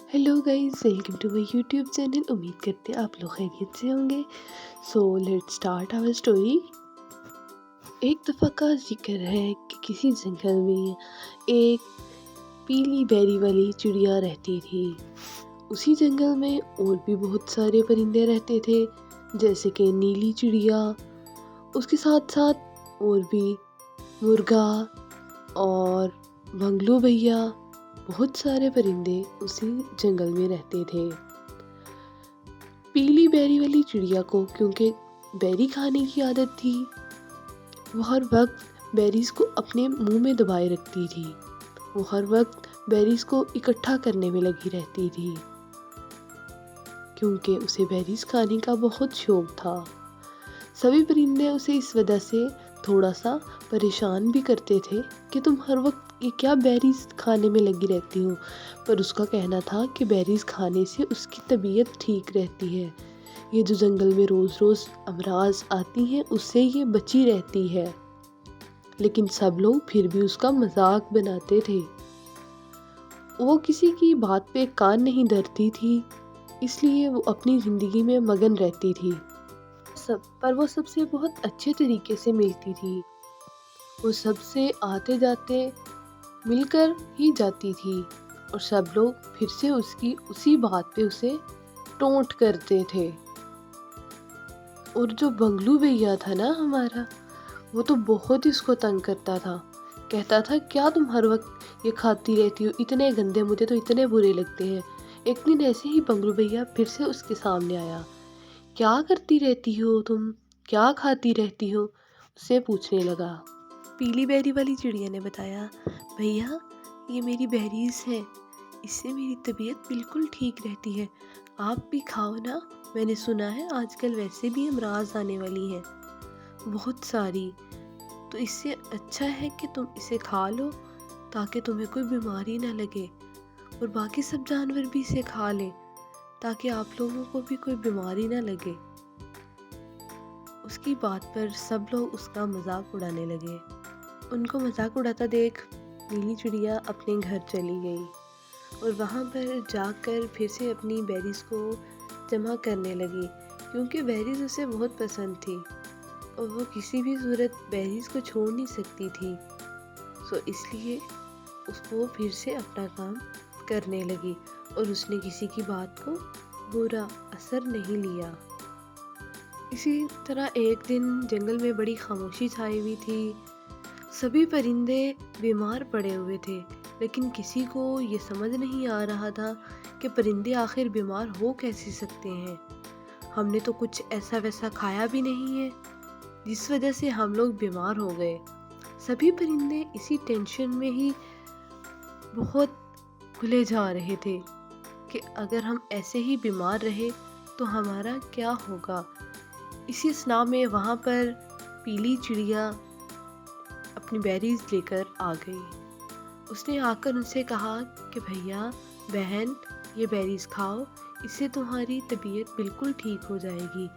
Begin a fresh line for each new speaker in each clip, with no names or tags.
Hello guys, welcome to my YouTube channel. उम्मीद करते हैं आप लोग खैरियत से होंगे। So let's start our story. एक दफ़ा का जिक्र है कि किसी जंगल में एक पीली बैरी वाली चिड़िया रहती थी। उसी जंगल में और भी बहुत सारे परिंदे रहते थे, जैसे कि नीली चिड़िया, उसके साथ साथ और भी मुर्गा और बंगलू भैया। बहुत सारे परिंदे उसी जंगल में रहते थे। पीली बैरी वाली चिड़िया को क्योंकि बैरी खाने की आदत थी, वो हर वक्त बेरीज को अपने मुंह में दबाए रखती थी। वो हर वक्त बेरीज को इकट्ठा करने में लगी रहती थी, क्योंकि उसे बेरीज खाने का बहुत शौक था। सभी परिंदे उसे इस वजह से थोड़ा सा परेशान भी करते थे कि तुम हर वक्त ये क्या बेरीज खाने में लगी रहती हो। पर उसका कहना था कि बेरीज खाने से उसकी तबीयत ठीक रहती है। ये जो जंगल में रोज़ रोज़ अमराज आती हैं, उससे ये बची रहती है। लेकिन सब लोग फिर भी उसका मजाक बनाते थे। वो किसी की बात पे कान नहीं धरती थी, इसलिए वो अपनी ज़िंदगी में मगन रहती थी। पर वो सबसे बहुत अच्छे तरीके से मिलती थी। वो सबसे आते जाते मिलकर ही जाती थी, और सब लोग फिर से उसकी उसी बात पे उसे टोंट करते थे। और जो बंगलू भैया था ना हमारा, वो तो बहुत ही उसको तंग करता था। कहता था, क्या तुम हर वक्त ये खाती रहती हो, इतने गंदे, मुझे तो इतने बुरे लगते हैं। एक दिन ऐसे ही बंगलू भैया फिर से उसके सामने आया। क्या करती रहती हो तुम, क्या खाती रहती हो, उससे पूछने लगा। पीली बैरी वाली चिड़िया ने बताया, भैया ये मेरी बेरीज है, इससे मेरी तबीयत बिल्कुल ठीक रहती है। आप भी खाओ ना, मैंने सुना है आजकल वैसे भी अमराज आने वाली हैं बहुत सारी, तो इससे अच्छा है कि तुम इसे खा लो ताकि तुम्हें कोई बीमारी ना लगे, और बाकी सब जानवर भी इसे खा लें ताकि आप लोगों को भी कोई बीमारी ना लगे। उसकी बात पर सब लोग उसका मजाक उड़ाने लगे। उनको मजाक उड़ाता देख नीली चिड़िया अपने घर चली गई, और वहाँ पर जाकर फिर से अपनी बेरीज को जमा करने लगी, क्योंकि बेरीज उसे बहुत पसंद थी और वो किसी भी सूरत बेरीज को छोड़ नहीं सकती थी। सो इसलिए उसको फिर से अपना काम करने लगी, और उसने किसी की बात को बुरा असर नहीं लिया। इसी तरह एक दिन जंगल में बड़ी खामोशी छाई हुई थी। सभी परिंदे बीमार पड़े हुए थे, लेकिन किसी को ये समझ नहीं आ रहा था कि परिंदे आखिर बीमार हो कैसे सकते हैं। हमने तो कुछ ऐसा वैसा खाया भी नहीं है जिस वजह से हम लोग बीमार हो गए। सभी परिंदे इसी टेंशन में ही बहुत घुले जा रहे थे कि अगर हम ऐसे ही बीमार रहे तो हमारा क्या होगा। इसी स्ना में वहाँ पर पीली चिड़िया अपनी बेरीज लेकर आ गई। उसने आकर उनसे कहा कि भैया बहन, ये बेरीज खाओ, इससे तुम्हारी तबीयत बिल्कुल ठीक हो जाएगी।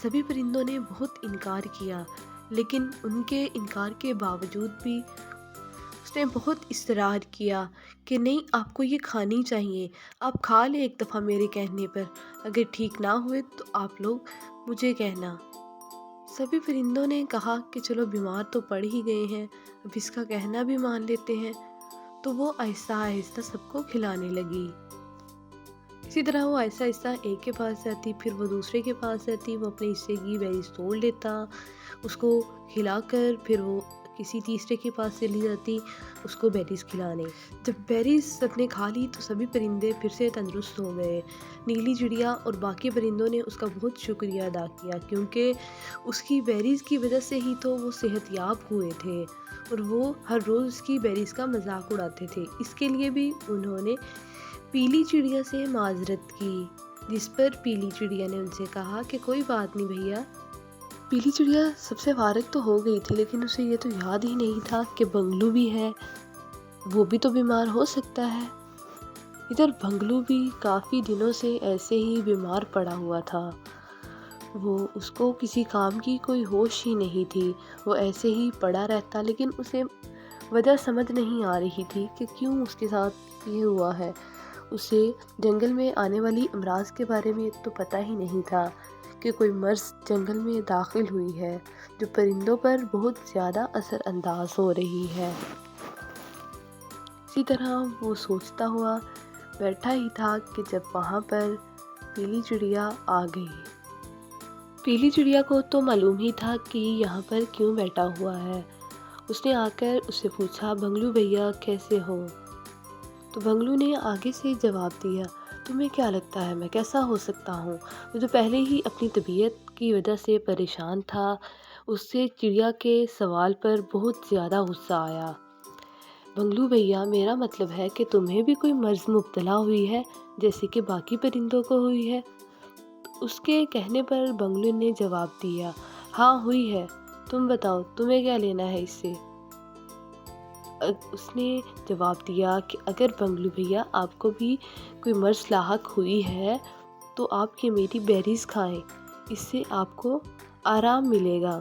सभी परिंदों ने बहुत इनकार किया, लेकिन उनके इनकार के बावजूद भी उसने बहुत इसरार किया कि नहीं, आपको ये खानी चाहिए, आप खा लें एक दफ़ा मेरे कहने पर, अगर ठीक ना हुए तो आप लोग मुझे कहना। सभी परिंदों ने कहा कि चलो बीमार तो पड़ ही गए हैं, अब इसका कहना भी मान लेते हैं। तो वो आहिस्ता आहिस्ता सबको खिलाने लगी। इसी तरह वो आहिस्ता आहिस्ता एक के पास जाती, फिर वो दूसरे के पास जाती, वो अपने हिस्से की बेरीज तोड़ लेता, उसको खिलाकर फिर वो किसी तीसरे के पास चली जाती उसको बेरीज खिलाने। जब बेरीज सबने खा ली तो सभी परिंदे फिर से तंदुरुस्त हो गए। नीली चिड़िया और बाकी परिंदों ने उसका बहुत शुक्रिया अदा किया, क्योंकि उसकी बेरीज की वजह से ही तो वो सेहतयाब हुए थे, और वो हर रोज़ उसकी बेरीज का मजाक उड़ाते थे। इसके लिए भी उन्होंने पीली चिड़िया से माजरत की, जिस पर पीली चिड़िया ने उनसे कहा कि कोई बात नहीं भैया। पीली चिड़िया सबसे फारिग तो हो गई थी, लेकिन उसे ये तो याद ही नहीं था कि बंगलू भी है, वो भी तो बीमार हो सकता है। इधर बंगलू भी काफ़ी दिनों से ऐसे ही बीमार पड़ा हुआ था। उसको किसी काम की कोई होश ही नहीं थी, वो ऐसे ही पड़ा रहता, लेकिन उसे वजह समझ नहीं आ रही थी कि क्यों उसके साथ ये हुआ है। اسے جنگل میں آنے والی امراض کے بارے میں تو پتہ ہی نہیں تھا کہ کوئی مرض جنگل میں داخل ہوئی ہے جو پرندوں پر بہت زیادہ اثر انداز ہو رہی ہے۔ اسی طرح وہ سوچتا ہوا بیٹھا ہی تھا کہ جب وہاں پر پیلی چڑیا آ گئی۔ پیلی چڑیا کو تو معلوم ہی تھا کہ یہاں پر کیوں بیٹھا ہوا ہے۔ اس نے آ کر اس سے پوچھا، بنگلو بھیا کیسے ہو؟ تو بنگلو نے آگے سے جواب دیا، تمہیں کیا لگتا ہے میں کیسا ہو سکتا ہوں؟ وہ جو پہلے ہی اپنی طبیعت کی وجہ سے پریشان تھا، اس سے چڑیا کے سوال پر بہت زیادہ غصہ آیا۔ بنگلو بھیا، میرا مطلب ہے کہ تمہیں بھی کوئی مرض مبتلا ہوئی ہے جیسے کہ باقی پرندوں کو ہوئی ہے؟ اس کے کہنے پر بنگلو نے جواب دیا، ہاں ہوئی ہے، تم بتاؤ تمہیں کیا لینا ہے اس سے؟ اس نے جواب دیا کہ اگر بنگلو بھیا آپ کو بھی کوئی مرض لاحق ہوئی ہے تو آپ یہ میری بیریز کھائیں، اس سے آپ کو آرام ملے گا۔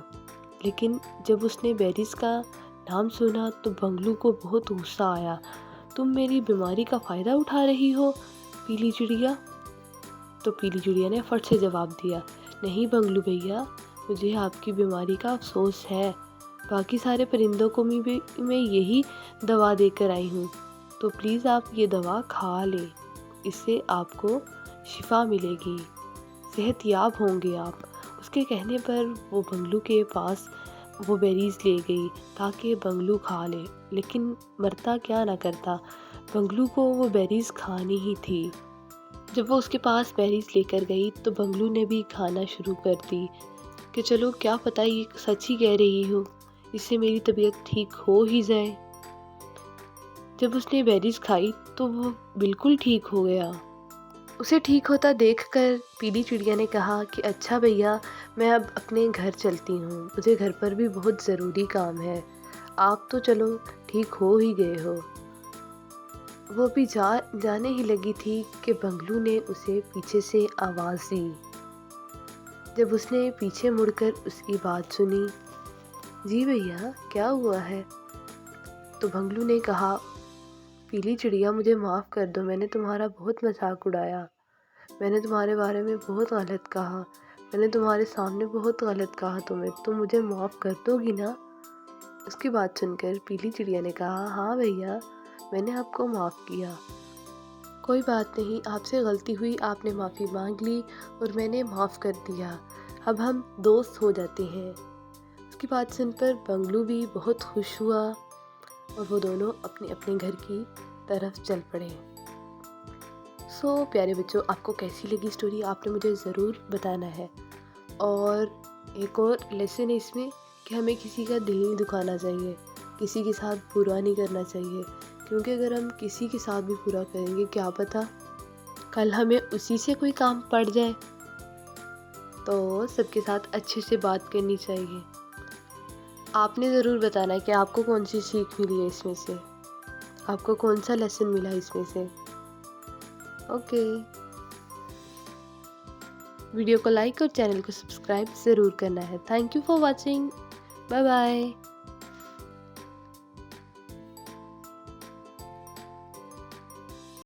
لیکن جب اس نے بیریز کا نام سنا تو بنگلو کو بہت غصہ آیا، تم میری بیماری کا فائدہ اٹھا رہی ہو پیلی چڑیا؟ تو پیلی چڑیا نے فٹ سے جواب دیا، نہیں بنگلو بھیا، مجھے آپ کی بیماری کا افسوس ہے، باقی سارے پرندوں کو میں یہی دوا دے کر آئی ہوں، تو پلیز آپ یہ دوا کھا لیں، اس سے آپ کو شفا ملے گی، صحت یاب ہوں گے آپ۔ اس کے کہنے پر وہ بنگلو کے پاس وہ بیریز لے گئی تاکہ بنگلو کھا لے، لیکن مرتا کیا نہ کرتا، بنگلو کو وہ بیریز کھانی ہی تھی۔ جب وہ اس کے پاس بیریز لے کر گئی تو بنگلو نے بھی کھانا شروع کر دی کہ چلو کیا پتہ یہ سچ ہی کہہ رہی ہو، اس سے میری طبیعت ٹھیک ہو ہی جائے۔ جب اس نے بیریز کھائی تو وہ بالکل ٹھیک ہو گیا۔ اسے ٹھیک ہوتا دیکھ کر پیلی چڑیا نے کہا کہ اچھا بھیا، میں اب اپنے گھر چلتی ہوں، مجھے گھر پر بھی بہت ضروری کام ہے، آپ تو چلو ٹھیک ہو ہی گئے ہو۔ وہ بھی جانے ہی لگی تھی کہ بنگلو نے اسے پیچھے سے آواز دی۔ جب اس نے پیچھے مڑ کر اس کی بات سنی، جی بھیا کیا ہوا ہے؟ تو بنگلو نے کہا، پیلی چڑیا مجھے معاف کر دو، میں نے تمہارا بہت مذاق اڑایا، میں نے تمہارے بارے میں بہت غلط کہا، میں نے تمہارے سامنے بہت غلط کہا تمہیں، تم مجھے معاف کر دو گی نا؟ اس کی بات سن کر پیلی چڑیا نے کہا، ہاں بھیا میں نے آپ کو معاف کیا، کوئی بات نہیں، آپ سے غلطی ہوئی، آپ نے معافی مانگ لی اور میں نے معاف کر دیا، اب ہم دوست ہو جاتے ہیں۔ اس کی بات سن پر بنگلو بھی بہت خوش ہوا اور وہ دونوں اپنے اپنے گھر کی طرف چل پڑے۔ سو پیارے بچوں، آپ کو کیسی لگی اسٹوری آپ نے مجھے ضرور بتانا ہے۔ اور ایک اور لیسن ہے اس میں کہ ہمیں کسی کا دل نہیں دکھانا چاہیے، کسی کے ساتھ برا نہیں کرنا چاہیے، کیونکہ اگر ہم کسی کے ساتھ بھی برا کریں گے کیا پتہ کل ہمیں اسی سے کوئی کام پڑ جائے۔ تو سب کے ساتھ اچھے سے بات کرنی چاہیے۔ آپ نے ضرور بتانا ہے کہ آپ کو کون سی سیکھ ملی ہے اس میں سے، آپ کو کون سا لیسن ملا اس میں سے۔ اوکے، ویڈیو کو لائک اور چینل کو سبسکرائب ضرور کرنا ہے۔ Thank you for watching, bye bye.